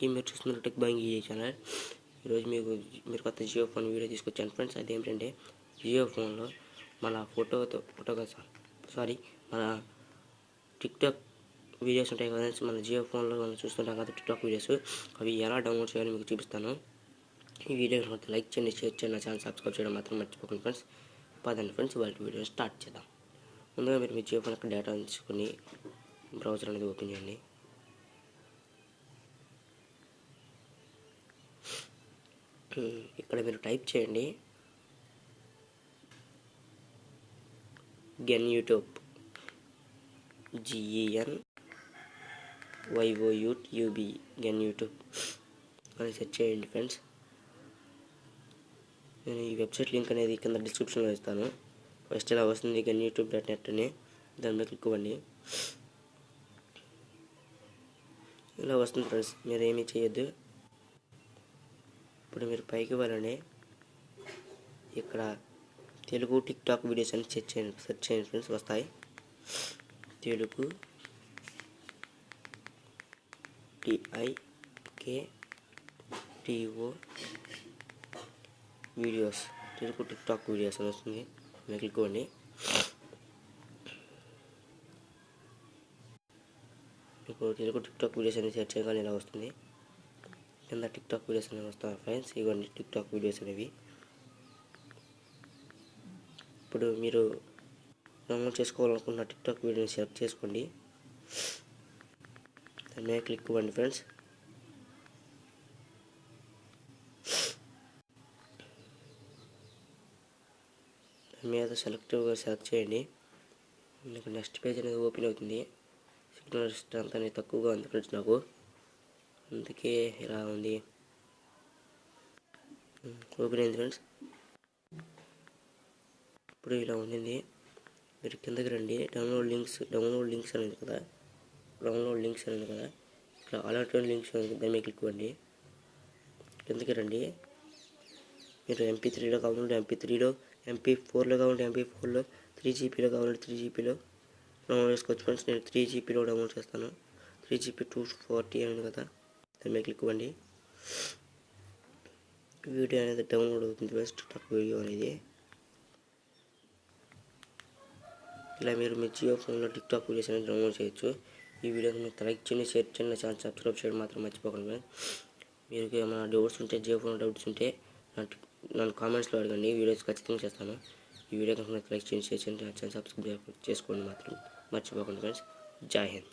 వెంకీ, మీరు చూస్తున్న tech buying ఈ ఛానల్. ఈరోజు మీరు కొత్త జియో ఫోన్ వీడియో తీసుకొచ్చాను ఫ్రెండ్స్. అదేంటంటే జియో ఫోన్లో మన మన టిక్టాక్ వీడియోస్ ఉంటాయి కదా, మన జియో ఫోన్లో మనం చూస్తుంటాం కదా టిక్టాక్ వీడియోస్, అవి ఎలా డౌన్లోడ్ చేయాలో మీకు చూపిస్తాను. ఈ వీడియో లైక్ చేయండి, షేర్ చేయండి, నా ఛానల్ సబ్స్క్రైబ్ చేయడం మాత్రం మర్చిపోకండి ఫ్రెండ్స్. పదండి ఫ్రెండ్స్, వాళ్ళ వీడియో స్టార్ట్ చేద్దాం. ముందుగా మీరు మీ జియో ఫోన్ యొక్క డేటా ఉంచుకొని బ్రౌజర్ అనేది ఓపెన్ చేయండి. ఇక్కడ మీరు టైప్ చేయండి గెన్ యూట్యూబ్, GENYOUTUB, గెన్ యూట్యూబ్ అని సెర్చ్ చేయండి ఫ్రెండ్స్. నేను ఈ వెబ్సైట్ లింక్ అనేది కింద డిస్క్రిప్షన్లో ఇస్తాను. ఫస్ట్ ఇలా వస్తుంది GenYouTube.net అని, దాని మీద క్లిక్ ఇవ్వండి. ఇలా వస్తుంది ఫ్రెండ్స్, మీరు ఏమీ చేయొద్దు. ఇప్పుడు మీరు పైకి వెళ్ళండి, ఇక్కడ తెలుగు టిక్టాక్ వీడియోస్ అని సెర్చ్ చేయండి ఫ్రెండ్స్. వస్తాయి Telugu TIKTO videos, Telugu TikTok videos అని వస్తుంది. మీరు క్లిక్ ఇవ్వండి. ఇప్పుడు తెలుగు టిక్టాక్ వీడియోస్ అని సెర్చ్ చేయగానే ఇలా వస్తుంది. కింద టిక్టాక్ వీడియోస్ అనేవి వస్తాయి ఫ్రెండ్స్. ఇవ్వండి టిక్టాక్ వీడియోస్ అనేవి. ఇప్పుడు మీరు డౌన్లోడ్ చేసుకోవాలనుకున్న టిక్టాక్ వీడియోని సెలెక్ట్ చేసుకోండి, దాని మీద క్లిక్ ఇవ్వండి ఫ్రెండ్స్. దాని మీద సెలెక్ట్ చేయండి. మీకు నెక్స్ట్ పేజ్ అనేది ఓపెన్ అవుతుంది. సిగ్నల్ స్ట్రెంత్ అనేది తక్కువగా ఉంది ఫ్రెండ్స్ నాకు, అందుకే ఇలా ఉంది. ఓపెన్ అయింది ఫ్రెండ్స్. ఇప్పుడు ఇలా ఉండింది. మీరు కిందకి రండి, డౌన్లోడ్ లింక్స్ అనేది కదా, ఇక్కడ అలాంటి లింక్స్ దాని మీద క్లిక్ ఇవ్వండి. కిందకి రండి. మీరు MP3లో కావాలంటే MP3లో, MP4లో కావాలంటే MP4లో, 3GBలో కావాలంటే 3GBలో డౌన్లోడ్ చేసుకోవచ్చు ఫ్రెండ్స్. నేను 3GBలో డౌన్లోడ్ చేస్తాను. 3GB 240 అనేది కదా, దాని మీద క్లిక్ ఇవ్వండి. వీడియో అనేది డౌన్లోడ్ అవుతుంది ఫ్రెండ్స్, టిక్టాక్ వీడియో అనేది. ఇలా మీరు మీ జియో ఫోన్లో టిక్టాక్ వీడియోస్ అనేది డౌన్లోడ్ చేయొచ్చు. ఈ వీడియోని మీరు లైక్ చేయండి, షేర్ చేయండి, ఛానల్ సబ్స్క్రైబ్ చేయడం మాత్రం మర్చిపోకండి. మీరు ఏమైనా డౌట్స్ ఉంటే, జియో ఫోన్ డౌట్స్ ఉంటే నన్ను కామెంట్స్లో అడగండి, వీడియోస్ ఖచ్చితంగా చేస్తాను. ఈ వీడియో కనుక లైక్ చేయండి, షేర్ చేయండి, ఛానల్ సబ్స్క్రైబ్ చేసుకోండి మాత్రం మర్చిపోకండి ఫ్రెండ్స్. జై హింద్.